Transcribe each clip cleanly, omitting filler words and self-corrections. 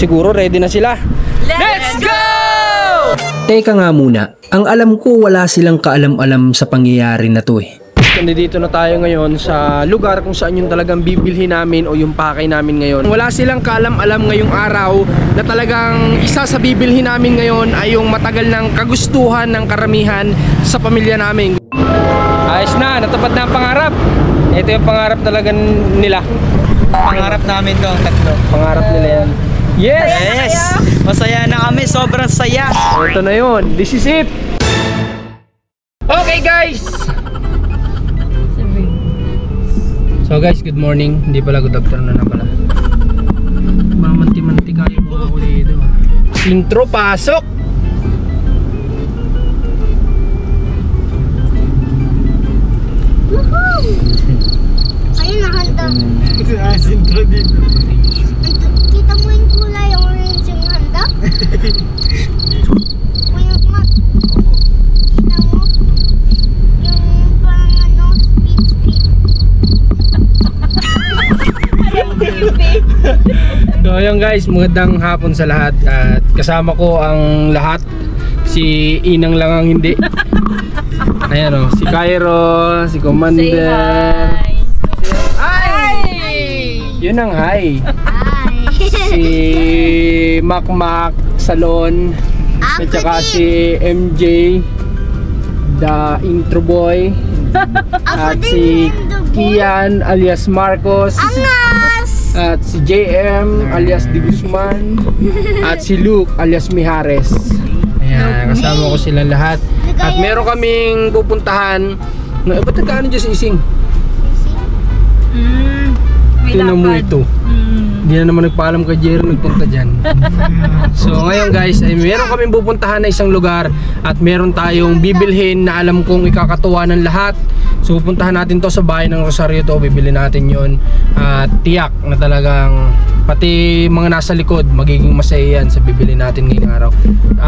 siguro ready na sila. Let's go! Teka nga muna, ang alam ko wala silang kaalam-alam sa pangyayari na to eh. Nandito na tayo ngayon sa lugar kung saan yung talagang bibilhin namin o yung pakay namin ngayon. Wala silang kaalam-alam ngayong araw na talagang isa sa bibilhin namin ngayon ay yung matagal ng kagustuhan ng karamihan sa pamilya namin. Ayos na, natupad na ang pangarap. Ito yung pangarap talaga nila. Pangarap namin to, tatlo. Pangarap nila yan. Yes! Yes! Masaya na kami, sobrang saya. Ito na yun, this is it. Okay guys! So guys, good morning. Hindi pala good afternoon na pala. Mamanti-manti kayo mga ako dito. Intro, pasok! Woohoo! Ayun, nakanta. Intro dito. Kita mo yung kulay, orange yung handa? Kuya Mat. Kita mo? Yung parang ano, speed. So ayun guys, magandang hapon sa lahat. At kasama ko ang lahat. Si Inang lang ang hindi. Ayan o, si Cairo, si Commander. Hi! Yun ang hi. Hi! Si Mac Salon. At saka si MJ, the intro boy. At si Kian alias Marcos. Angas! At si JM alias Di Guzman. At si Luke alias Mijares. Ayan, kasama ko silang lahat. At meron kaming pupuntahan. Ba't nagkaano dyan si Ising? Tingnan mo ito. Hindi na naman nagpaalam kay Jerry, nagpunta dyan. So ngayon guys, ay meron kaming pupuntahan na isang lugar. At meron tayong bibilhin na alam kong ikakatuwa ng lahat. So pupuntahan natin to sa bahay ng Rosario to. Bibili natin yon. At tiyak na talagang pati mga nasa likod magiging masaya yan sa bibili natin ngayong araw.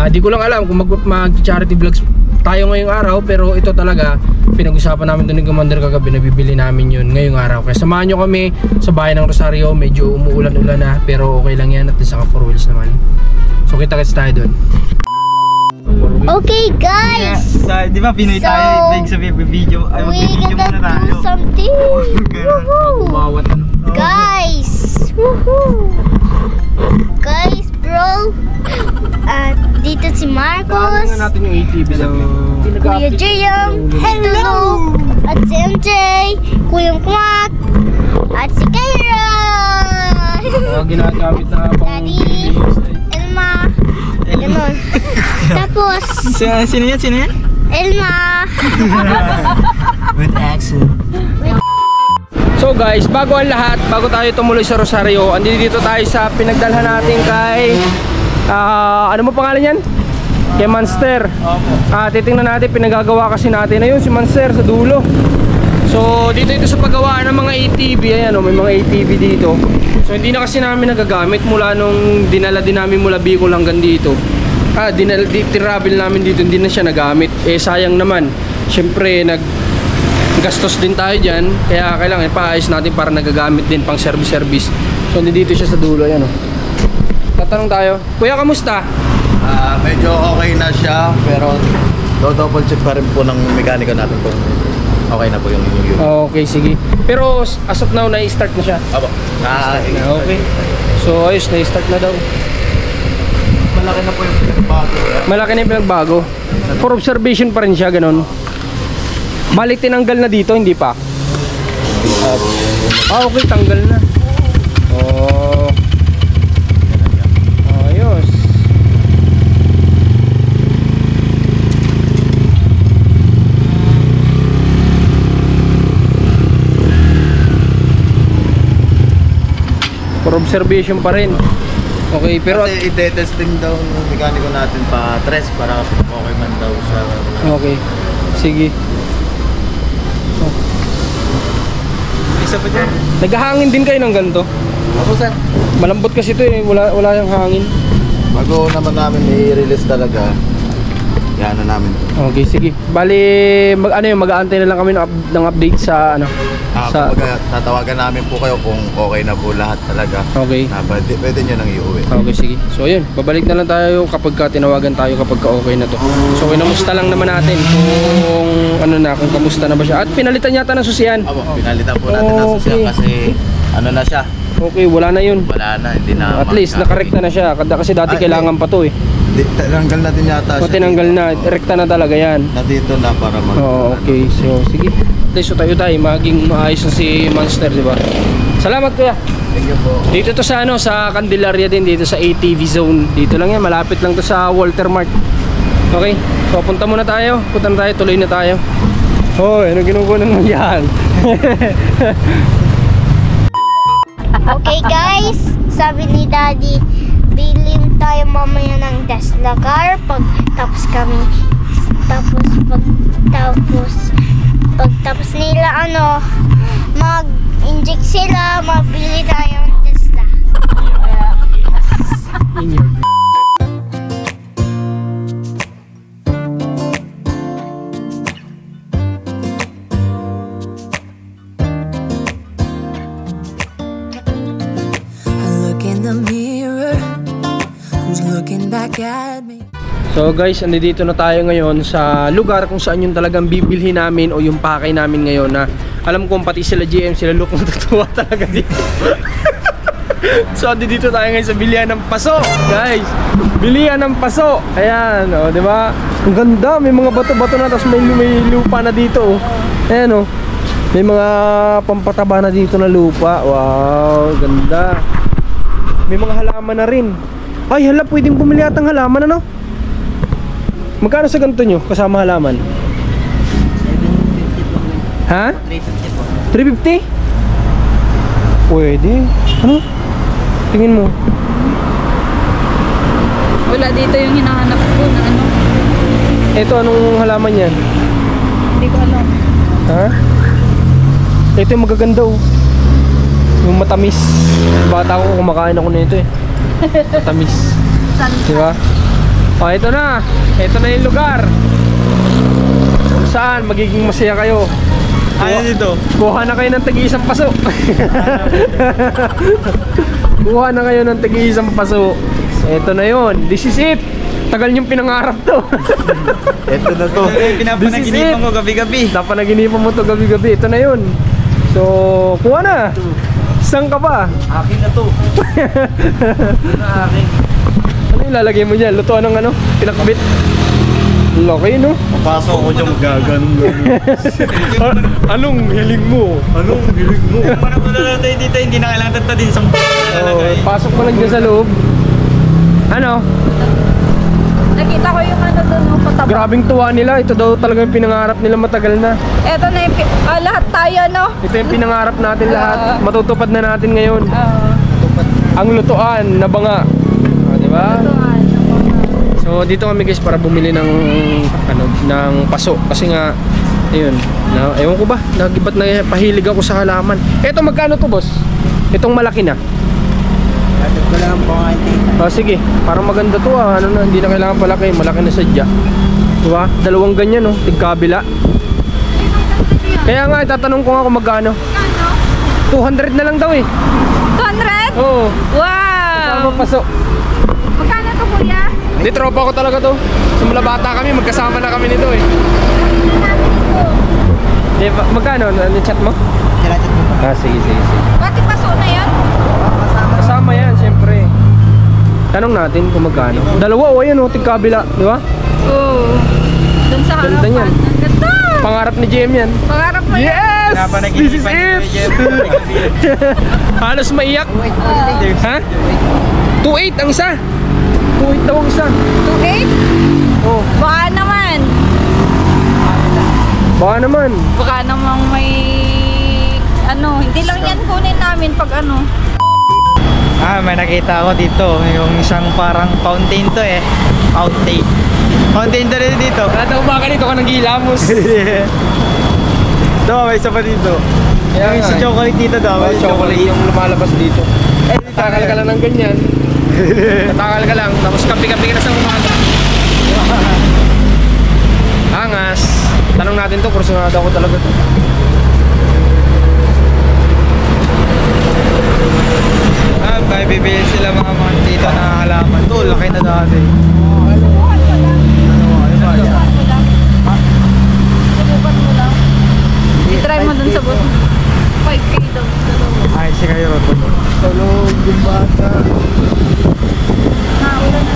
Di ko lang alam kung mag-charity vlogs tayo ngayong araw, pero ito talaga pinag-usapan namin doon ni Commander kagabi na bibili namin yun ngayong araw. Kaya samahan nyo kami sa bahay ng Rosario. Medyo umuulan-ulan na, pero okay lang yan at saka 4 wheels naman. So kita-kits tayo doon. Okay guys! Di ba Pinoy tayo, ibig sabihin video. Ay, mag-video muna tayo. Do something! Woohoo! Bawat ano. Guys! Woohoo! Guys, bro! At dito si Marcos, Tingnan natin yung ATV sa Kuya Jayong, hello! At si MJ, Kuya Kwak, at si Kyra! ginagamit na pang Daddy, Elma, ganun. Tapos, Sino yan? Sino yan? Elma! With accent. So guys, bago ang lahat, bago tayo tumuloy sa Rosario, andito tayo sa pinagdalhan natin kay ano mo pangalan yan? Kay Monster. Titingnan natin, pinagagawa kasi natin. Ayun si Monster sa dulo. So dito ito sa paggawaan ng mga ATV. Ayan may mga ATV dito. So hindi na kasi namin nagagamit mula nung dinala din namin mula Bicol hanggang dito. Travel namin dito, hindi na siya nagamit. Sayang naman. Siyempre gastos din tayo dyan, kaya kailangan ipaayos natin para nagagamit din pang service. So nandito siya sa dulo, ayan Tatanong tayo, kuya kamusta? Medyo okay na siya, pero double check pa rin po ng mekaniko natin kung okay na po yung unit. Okay, sige. Pero as of now, na-start na siya? Aba. Okay. So ayos, na-start na daw. Malaki na po yung pinagbago. Malaki na yung pinagbago. For observation pa rin siya, ganun. Balik tinanggal na dito, hindi pa? Okay, tanggal na. Ayos. For observation pa rin. Okay, pero kasi i-testing daw ng mekaniko natin pa tres para okay man daw siya. Okay. Sige. Isa pa dyan. Naghahangin din kayo ng ganito? Ako sir. Malambot kasi ito wala yung hangin. Bago naman namin i-release talaga, Yan na namin. Okay, sige. Bali, mag-aantay na lang kami ng update sa ano. Kumbaga, tatawagan namin po kayo kung okay na po lahat talaga. Okay. Na pwede nyo nang iuwi. Okay, sige. So, ayun. Babalik na lang tayo kapag tinawagan tayo kapag okay na to. So, kinamusta lang naman natin kung ano na, kung kamusta na ba siya. At pinalitan yata ng susian. Abo, pinalitan po natin ng susian kasi ano na siya. Okay, wala na yun. Wala na, hindi na. At least, nakarekta na siya. Kasi dati kailangan pa to eh. Tinanggal natin yata O, tinanggal na. Rekta na talaga yan. Na dito na para mag... Okay. So, sige. At least, tayo maging maayos na si Monster, di ba? Salamat, kuya. Thank you po. Dito to sa ano, sa Candelaria din, dito sa ATV zone. Dito lang yan, malapit lang to sa Walter Mart. Okay, so punta muna tayo. Punta na tayo, tuloy na tayo. Hoy, ano ginukunan mo yan? Okay guys, sabi ni Daddy, bilhin tayo mamaya ng Tesla car pagtapos nila mag-inject sila, mabili tayo ng Tesla. So guys, andito na tayo ngayon sa lugar kung saan yung talagang bibilhin namin o yung pakay namin ngayon na alam kong pati sila GM, sila Luke natutuwa talaga dito. So andito tayo ngayon sa bilihan ng paso. Guys, bilihan ng paso. Ayan, oh, di ba? Ang ganda, may mga bato-bato na tapos may lupa na dito, oh. Ayan, oh. May mga pampataba na dito na lupa. Wow, ganda. May mga halaman na rin. Ay, hala, pwedeng bumili atang halaman, ano? Magkano sa ganito nyo, kasama halaman? 750 po. Ha? 350 po. 350? Pwede. Ano? Tingin mo. Wala dito yung hinahanap ko na ano. Ito, anong halaman yan? Hindi ko alam. Ha? Ito yung magaganda, oh. Yung matamis. Bata ko, kumakain ako nito eh. Matamis. Diba? O, ito na. Ito na yung lugar. Kung saan magiging masaya kayo. Ano dito? Kuha na kayo ng tagi-isang paso. Kuha na kayo ng tagi-isang paso. Ito na yun. This is it. Tagal niyong pinangarap to. Ito na to. Pinapanaginipan ko gabi-gabi. Napanaginipan mo to gabi-gabi. Ito na yun. So, kuha na. Saan ka ba? Akin na to. Ito na akin. Ano ilalagay mo dyan? Lutuan ng ano? Pinakbit? Laki, no? Papasok ako dyan, gaganon. Anong hiling mo? Anong hilig mo? Para po na tayo dito, hindi na kailangan tatadin sa Oh, pasok mo lang dyan sa loob. Ano? Nakita ko yung ano doon, no, pataba. Grabing tuwa nila. Ito daw talaga yung pinangarap nila matagal na. Eto na yung, lahat tayo, no? Ito yung pinangarap natin lahat. Matutupad na natin ngayon. Ang lutuan na banga. Ah, di ba? So dito kami guys para bumili ng ano, ng paso kasi nga ayun, na, ewan ko ba, nagibat na pahilig ako sa halaman. Ito magkano to, boss? Itong malaki na. Wala ang pangain. Oh, sige, parang maganda to ah. Ano na, hindi na kailangan palaki, malaki na sadya. Diba? Dalawang ganyan, oh, tigkabila. Kaya nga, itatanong ko nga kung magkano. 200 na lang daw eh. 200? Oo. Wow! Kasama paso. Magkano to, kuya? Hindi, tropa ko talaga to. Simula bata kami, magkasama na kami nito eh. Di ba, magkano? Ano chat mo? Kailangan mo pa. Ah, sige. Pati paso na yan? Kasama yan, syempre. Tanong natin kung magkano. Dalawa, o ayun o, tigkabila, di ba? Oo. Doon sa Ganda harapan. niyan. Ang ganda! Pangarap ni JM yan. Pangarap mo yan. Yes! This is it! Halos maiyak. Ha? 2.8 ang isa. 2.8 daw ang isa. 2.8? Oh, Baka naman. baka naman. Baka namang may... Ano, hindi lang yan kunin namin pag ano. May nakita ako dito. Yung isang parang fountain to eh. Fountain. Fountain to rin dito. Nataw ba ka dito ka nang gilamos? Daw, may isa pa dito. Kaya Yung nga isa eh. chocolate dito daw. Oh, chocolate yung lumalabas dito. Tatakal ka lang ng ganyan. Tatakal ka lang, tapos kape-kape ka na sa umaga. angas. Tanong natin to, kursunado ako talaga to. May bibili sila mga tita na halaman. To, laki na dati. Subukan mo lang. I-try mo dun sa bus. 5K daw. Ay, si kayo ron. Tulog yung bata. Ulan na.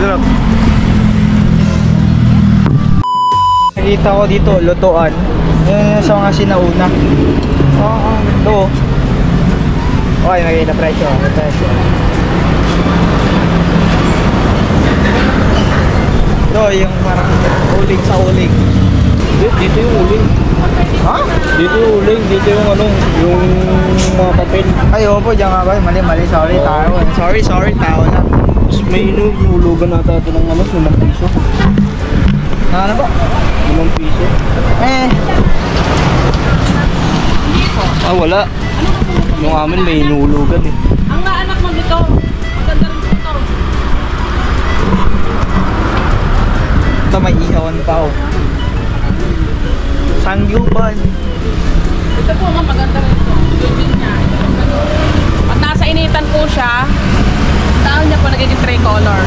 Look. Nakita ko dito, lutuan. Yan sa mga sinauna. Oo. Ito. Okay, nakita presyo. Ito, yung parang uling sa uling. Dito yung uling. Ha? Dito yung uling, dito yung ano, yung mga papel. Ay, opo, diyan nga ba? Mali, sorry, tao. Sorry, tao na. Tapos may inulugan nata ito ng ano, 5 piso. Ano ba? 5 piso. Ah, wala. Yung amin may inulugan eh. Ang naanak mo dito. Maganda rin dito. Ito, may ihawan pa, oh. Sangyupan. Ito po mga maganda rin ito. Yun niya. Pag nasa initan po siya, tawag niya po nagiging 3 color.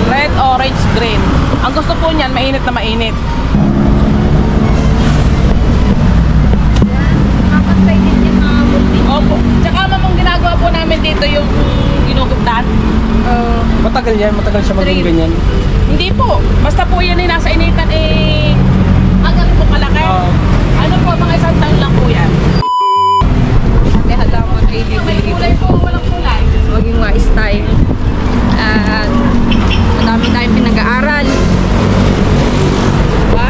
Red, orange, green. Ang gusto po niyan, mainit na mainit. Kapantay din yung mga multi. Opo. Tsaka mamang ginagawa po namin dito yung ginuguptan. Matagal yan, matagal siya maging ganyan. Hindi po. Basta po yan nasa initan agad po kalaki. Ano po, mga 1 taon lang po yan. Ate halaman ay may kulay po, walang kulay. Maging mga style. At madami tayong pinag-aaral. Diba?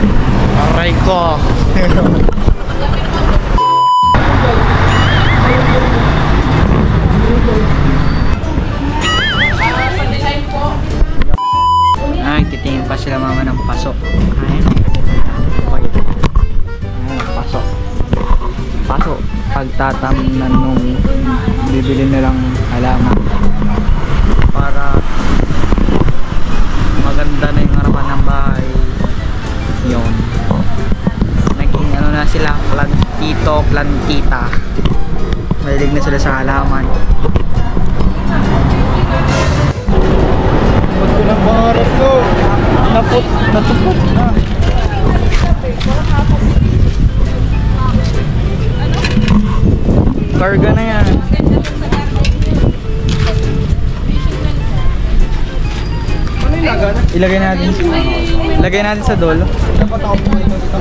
Aray ko. Pag-design po. Ay, titingin pa sila mama ng pasok. Ayun. Pasok. Pasok. Pagtatamnan nung bibili nilang halaman. Para maganda na yung harapan ng bahay. Yun. Naging ano na sila, plantito, plantita. Mahilig na sila sa halaman. Ba't ko ng pangarap ko? Natupot na. Karga na yan. Ano yung laga na? Ilagay natin sa dulo. Dapat ako po ito dito.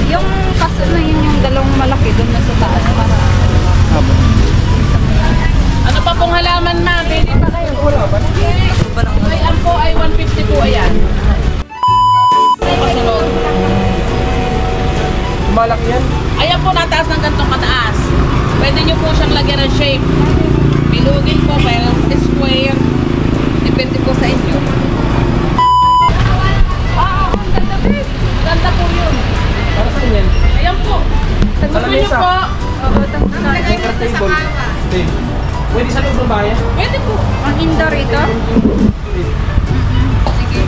Yung kaso na yun yung dalawang malaki doon na sa taas para. Ano pa pong halaman na? Pwede pa kayo? Ay, ang po ay 150 po ayan. Kasunod. Malaki yan. Ayan po nataas ng gantong kataas. Pwede nyo po siyang lagyan ng shape. Bilugin po, pero square. Depende po sa inyo. Ang ganda po. Ganda po yun. Para saan yan? Ayan po. Sa gusto nyo Lamesa. po. Center table. Pwede sa loob ng bayan? Pwede po. Ang indoor ito? Sige.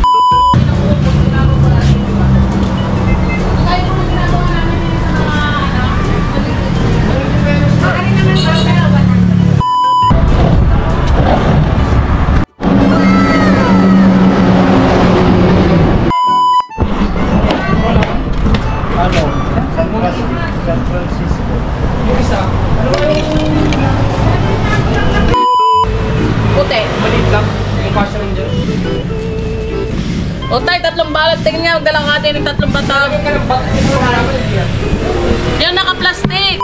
San Francisco. Yung isa, ano ba yung Puti. maliit lang? Yung passion rin dyan. O tay, 3 balat. Tingnan nga, magdalang natin yung 3 batang. Lagyan ka ng batak ito na halaman yan. Yan, naka-plastic.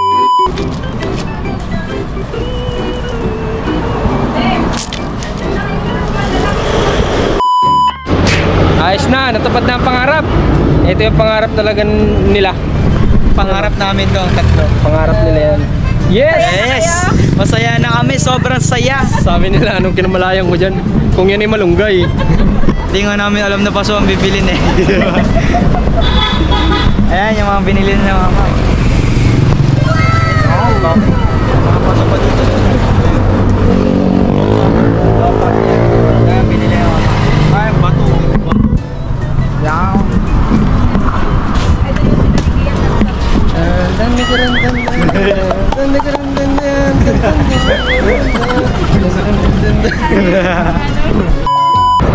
Ito yung pangarap talaga nila. Pangarap namin to, ang tatlo. Pangarap nila yan. Yes! Yes! Masaya na kami, sobrang saya. Sabi nila, anong kinamalayan ko dyan? Kung yan ay malunggay. Hindi nga namin alam na paso ang bibilin eh. Ayan yung mga binili na mama. Mga paso pa dito. Ayan, binili na mama. Ay, bato. Yan.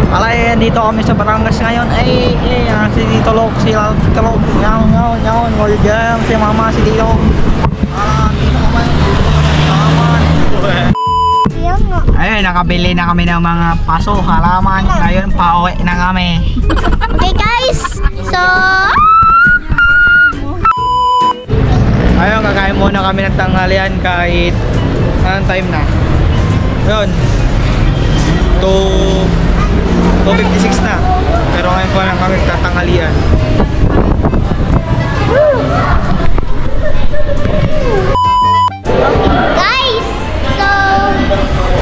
Alay, dito kami sa Batangas ngayon. Si Tito Lok, si Tito Lok. Yan, wala dyan. Si Mama, si Tito. Dito kami. Yan nga. Ayun, nakabili na kami ng mga paso, halaman. Ngayon, pauwi na kami. Okay guys, so Ayun, kakain muna kami ng tanghalian kahit anong time na. Ayun. 2:56 na. Pero ngayon pa lang kami tatanghalian. guys, so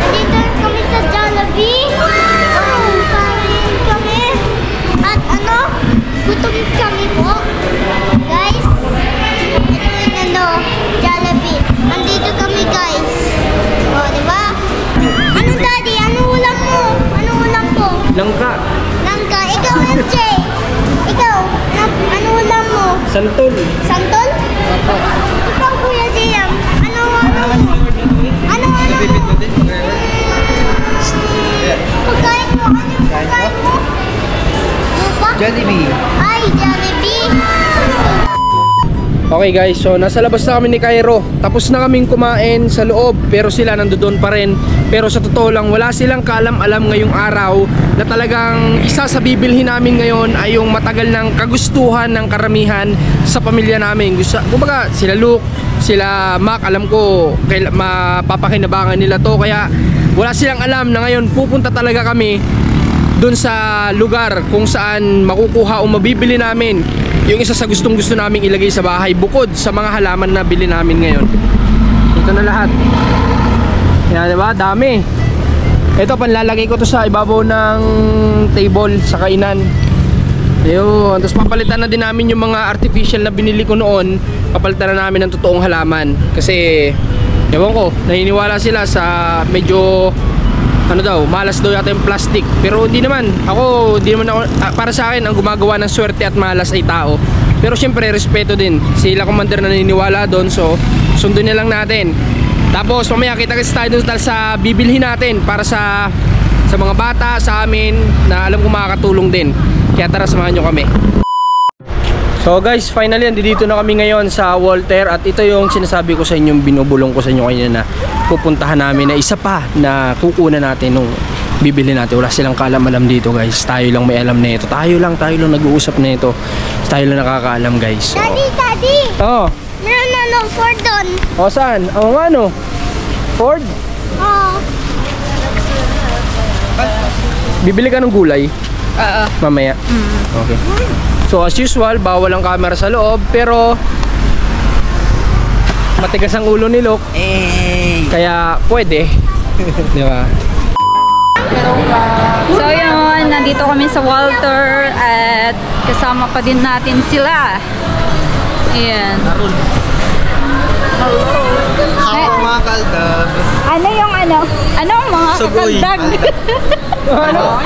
nandito kami sa Jollibee. Kain kami. At gutom kami po. Guys, ito yung Jollibee. Nandito kami guys. O, diba? Ano daddy? Ano ulam mo? Ano ulam ko? Langka. Langka. Ikaw MJ. Ikaw, ano ulam mo? Santol. Santol? Ikaw Kuya Jayam. Ano? Pagkain mo? Ano yung pagkain mo? Lupa? Jollibee. Ay, Jollibee. Okay guys, so nasa labas na kami ni Cairo. Tapos na kaming kumain sa loob, pero sila nandoon pa rin. Pero sa totoo lang, wala silang kaalam-alam ngayong araw na talagang isa sa bibilhin namin ngayon ay yung matagal ng kagustuhan ng karamihan sa pamilya namin. Kumbaga, sila Luke, sila Mac, alam ko mapapakinabangan nila to. Kaya wala silang alam na ngayon pupunta talaga kami dun sa lugar kung saan makukuha o mabibili namin yung isa sa gustong gusto naming ilagay sa bahay bukod sa mga halaman na bili namin ngayon. Ito na lahat. Yan, diba? Dami. Ito, panlalagay ko to sa ibabaw ng table sa kainan. Ayun. Tapos papalitan na din namin yung mga artificial na binili ko noon. Papalitan na namin ng totoong halaman. Kasi, ewan ko, naniniwala sila sa medyo malas daw yata yung plastic. Pero hindi naman ako, para sa akin ang gumagawa ng swerte at malas ay tao. Pero syempre respeto din. Sila commander na naniniwala doon, so sundin na lang natin. Tapos mamaya kita-kits tayo doon sa bibilhin natin para sa mga bata, sa amin, na alam ko makakatulong din. Kaya tara, samahan nyo kami. So guys, finally dito na kami ngayon sa Walter. At ito yung sinasabi ko sa inyo, binubulong ko sa inyo kanina na pupuntahan namin na isa pa na kukunan natin nung bibili natin. Wala silang kaalam-alam dito guys. Tayo lang may alam na ito. Tayo lang nag-uusap na ito. Tayo lang nakakaalam guys. So, Daddy! oh. Meron Ford doon. O saan? O nga no? Ford? Oo. Bibili ka ng gulay? Mamaya? Okay. So as usual, bawal ang camera sa loob, pero matigas ang ulo ni Luke. Kaya pwede. Di ba? So yun, nandito kami sa Walter at kasama pa din natin sila. Ayan. Ako mga kaldag. Ano yung ano? Anong mga Sugoy. kakaldag?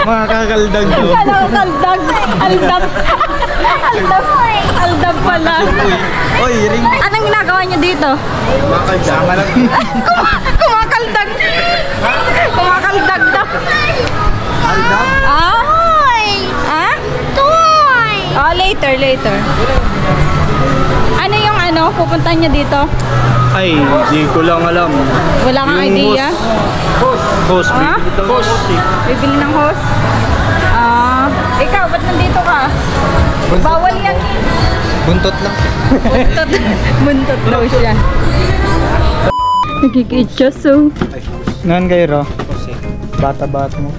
Mga kakaldag doon. Ano kaldag? Aldab. Aldab. Aldab pala. Oy, ring. Anong ginagawa niyo dito? Sama lang. Kumakaldag. Kumakaldag daw. Kaldag? Ay! Ah? Toy! Oh, later. Ano yung pupuntahan niyo dito? Ay, di ko lang alam. Wala kang idea? Host. Ah? Bibili ng host? Ikaw, ba't nandito ka? Bawal yan. Buntot lang. Buntot daw siya. Nagkikitsaso. Nan kayo, Bata-bata mo.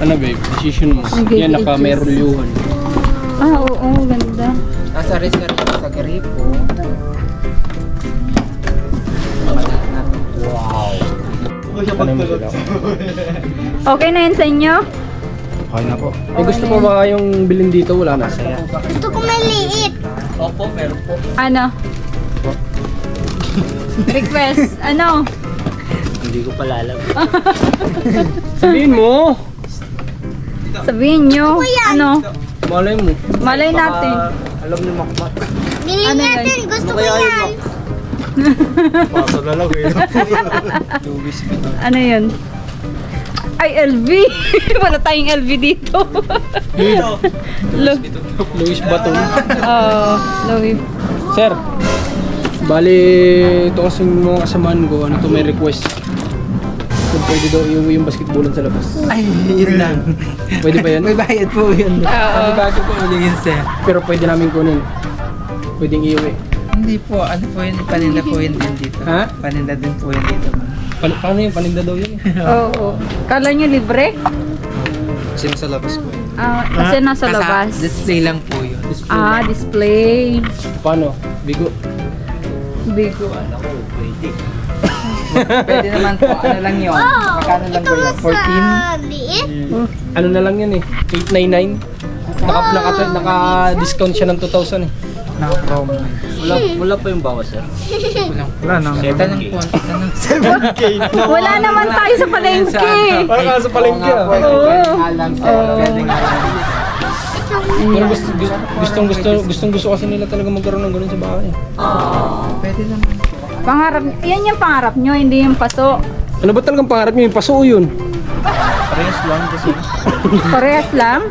Ano babe? Decision mo. Okay, Yan, naka-may relyuhan. Ah, oo, ganda. Nasa resort sa Gripo. Wow. Okay na yun sa inyo? Okay na po. Eh, gusto po ba yung bilhin dito? Wala na. Gusto ko maliit. Opo, meron po. Ano? Request, ano? Hindi ko pala alam. Sabihin mo! Sabihin nyo, ano? Malay mo. Malay natin. Alam ni Makmak. Bilhin Ano natin. yun? Gusto ko yan. Paso na lang eh. Ano yun? Ay, LV! Wala tayong LV dito. Luis Baton. Oh, Louis. Sir, bali ito kasing mga kasamaan ko, ano to, may request. Kung pwede daw iuwi yung basketballan sa labas. Ay, yun lang. Pwede ba yan? May bayad po yun. Oo. Bago po ulit yun, sir. Pero pwede namin kunin. Pwedeng iuwi. Hindi po, ano po yun, paninda po yun din dito. Ha? Paninda din po yun dito. Paano yung paninda daw yun? Oo. Kala nyo libre? Sino sa labas po yun? Ah, kasi nasa labas. Display lang po yun. Ah, display. Paano? Bigo. Bigo. Pwede naman po, ano lang yun. Magkano lang po yun? 14? Liit. Ano na lang yan eh? 899. Naka-discount siya ng 2,000 eh. Naka-promo. Wala pa yung bawas, sir. Wala na. Tanong po. Tanong. Wala naman tayo sa palengke. Para sa palengke ah. Alam, sir. Pwede nga lang. Pero gustong gusto kasi nila talaga magkaroon ng ganun sa bahay. Pwede naman. Pangarap, yan yung pangarap nyo, hindi yung paso. Ano ba talagang pangarap niyo? Yung pasuo yun. Parehas lang kasi. Parehas lang?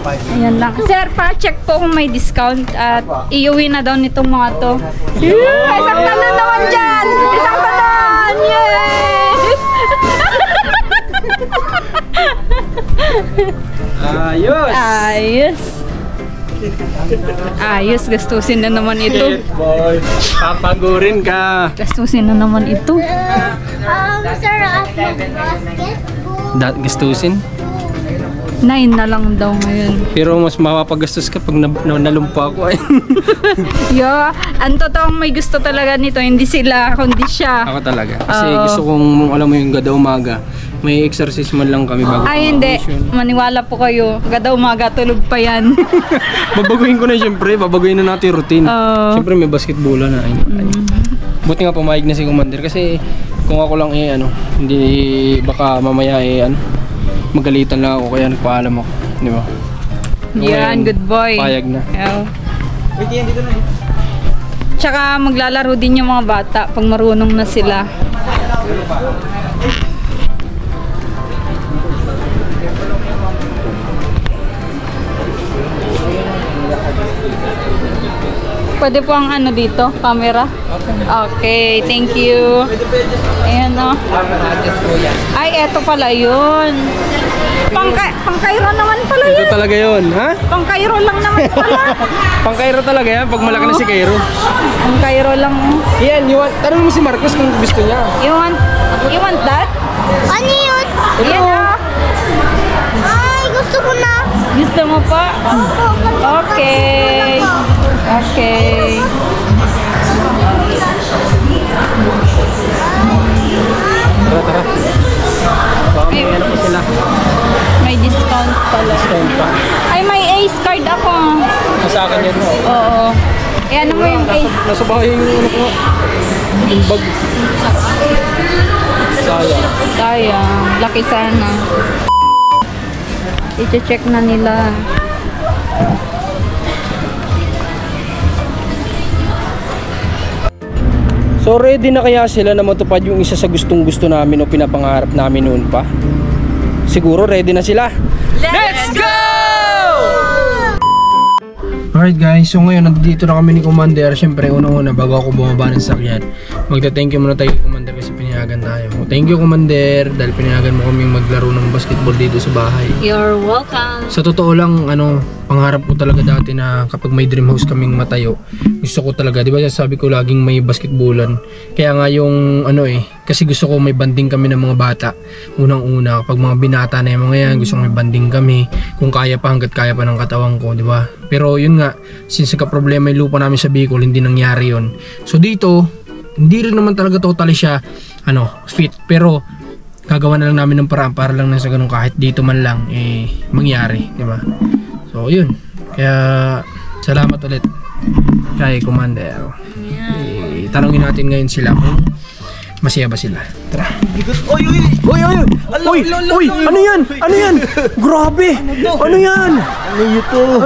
Ayan lang. Sir, pa-check po kung may discount at iuwi na daw nitong mga to. Yeah! Isang tanan naman dyan! Isang tanan! Yay! Ayos! Ayos! Ayos, gastusin na naman ito. Boy, papagurin ka. Gastusin na naman ito. Sarap ng basketball. Gastusin? 9 na lang daw ngayon. Pero mas mapapagastos ka pag nalumpa ako eh. Yo, ang totoong may gusto talaga nito, hindi sila, kundi siya. Ako talaga. Kasi Oo. gusto kong, alam mo yung gada umaga, may exercise man lang kami bago. Ay, hindi. Maniwala po kayo. Gada umaga, tulog pa yan. Babaguhin ko na siyempre, babaguhin na natin yung routine. Oo. Siyempre may basketball na. Buti nga pumayag na si Commander kasi kung ako lang hindi baka mamaya magalitan lang ako kaya nagpaalam ako, di ba? Yan, good boy. Payag na. Yeah. Wait, yan dito na. Tsaka maglalaro din yung mga bata pag marunong na sila. Pwede po ang ano dito, camera? Okay, thank you. Ayan o. Adjust po yan. Ay, eto pala yun. Pang-Cairo naman pala Ito yan. talaga yun, ha? Pang-Cairo lang naman pala. Pang Cairo talaga yan, pag malaki na si Cairo. Pang-Cairo lang. Yan, tanong mo si Marcos kung gusto niya. You want that? Ano yun? Yan o. Ay, gusto ko na. Gusto mo pa? Okay. Okay. Tara, tara. Baka may ano pa sila. May discount pala. Discount pa. Ay, may Ace card ako. Sa akin yan, no? Oo. Eh, ano mo yung Ace? Nasa bahay yung ano ko. Yung bag. Sayang. Sayang. Laki sana. I-check na nila. So ready na kaya sila na matupad yung isa sa gustong gusto namin o pinapangarap namin noon pa? Siguro ready na sila. Let's go! Alright guys, so ngayon nandito na kami ni Commander. Siyempre unang-una bago ako bumaba ng sakyan, magta-thank you muna tayo kay Commander kasi pinayagan tayo. Thank you, Commander, dahil pinayagan mo kaming maglaro ng basketball dito sa bahay. You're welcome. Sa totoo lang, pangarap ko talaga dati na kapag may dream house kaming matayo, gusto ko talaga, di ba sabi ko laging may basketballan. Kaya nga yung kasi gusto ko may banding kami ng mga bata. Unang-una, kapag mga binata na yung mga yan, gusto ko may banding kami. Kung kaya pa, hanggat kaya pa ng katawan ko, di ba? Pero yun nga, since nagka-problema yung lupa namin sa Bicol, hindi nangyari yun. So dito, hindi rin naman talaga totally siya fit, pero gagawa na lang namin ng paraan para lang na sa ganun kahit dito man lang mangyari, di ba? So yun, kaya salamat ulit kay Commander. Tanungin natin ngayon sila kung masaya ba sila. Tara. Oy, ano yan? Grabe. Ano yan?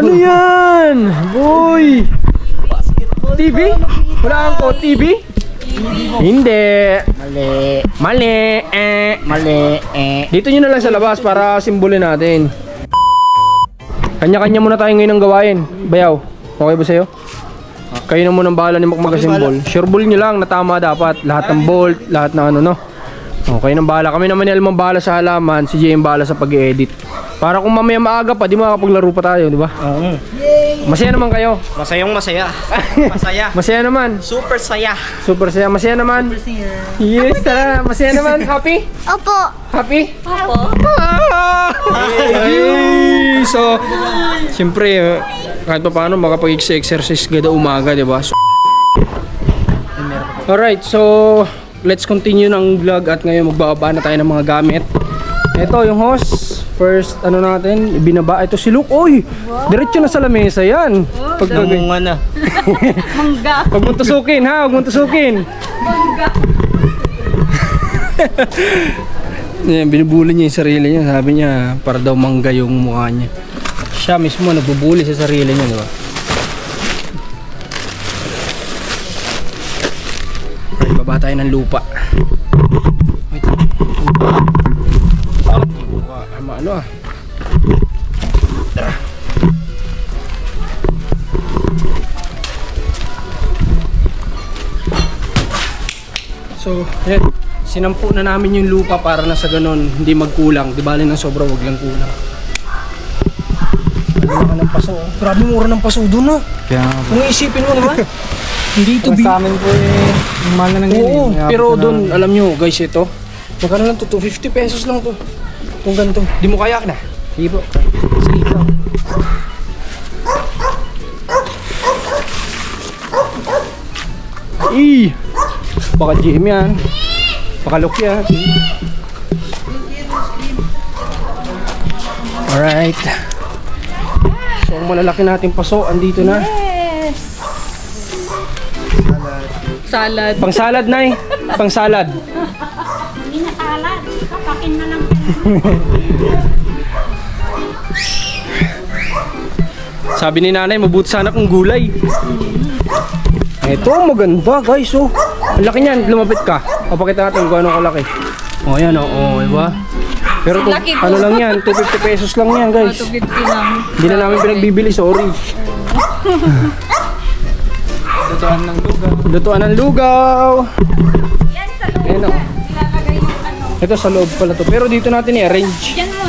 Ano yan? Boy. TV? Wala ko TV? Hindi. Mali. Dito nyo na lang sa labas para simbolin natin. Kanya-kanya muna tayo ngayon ng gawain. Bayaw, okay ba sa'yo? Kayo na muna bahala ni mag-symbol. Sure ball nyo lang na tama dapat. Lahat ng bolt, lahat ng Okay nang bahala. Kami naman ni Almang bahala sa halaman, si JM bahala sa pag-edit. Para kung mamaya maaga pa, di makakapaglaro pa tayo, di ba? Oo. Masaya naman kayo? Masaya. Masaya naman? Super saya. Masaya naman? Yes, tara. Masaya naman? Happy? Opo. Happy? Opo. Hey! So, siyempre, kahit pa paano makapag-exercise gada umaga, di ba? So, alright, so let's continue ng vlog at ngayon magbababa na tayo ng mga gamit. Ito yung hose. First, natin, ibinaba. Ito si Luke. Oy! Diretso na sa lamesa yan. Namunga na. Mangga. Huwag mong tusukin, ha? Huwag mong tusukin. Mangga. Yan, binubuli niya yung sarili niya. Sabi niya, para daw mangga yung mukha niya. Siya mismo nagbubuli sa sarili niya, di ba? Okay, baba tayo ng lupa. Wait. So, yan. Sinampu na namin yung lupa para na sa ganun hindi magkulang. Di bali ng sobra, wag lang kulang. Ano ka ng paso? Grabe mura ng paso doon, Kaya Kung isipin mo naman, hindi ito sa amin po mahal na ng Oo, pero doon, alam nyo guys, ito magkano lang to? 250 pesos lang to. Itong ganito. Di mo kayak na? Sige po. Sige po. Baka GM yan. Baka look yan. Alright. So ang malalaki natin paso, andito na. Yes. Salad. Pang salad, Nay. Pang salad. Hindi na salad. Kapakin na lang. Sabi ni nanay, mabuti sana kung gulay. Ito, maganda guys, oh. Ang laki niyan, lumapit ka. Papakita natin kung anong kalaki. Oh, yan, oh, diba? Pero to, Laki to. ano lang yan, 250 pesos lang yan guys. 250 lang. Hindi na namin pinagbibili, sorry. Lutuan ng lugaw. Lutuan ng lugaw. Yan sa loob. Ayan, oh. Ilalagay yung Ito sa loob pala to. Pero dito natin i-arrange. Yan mo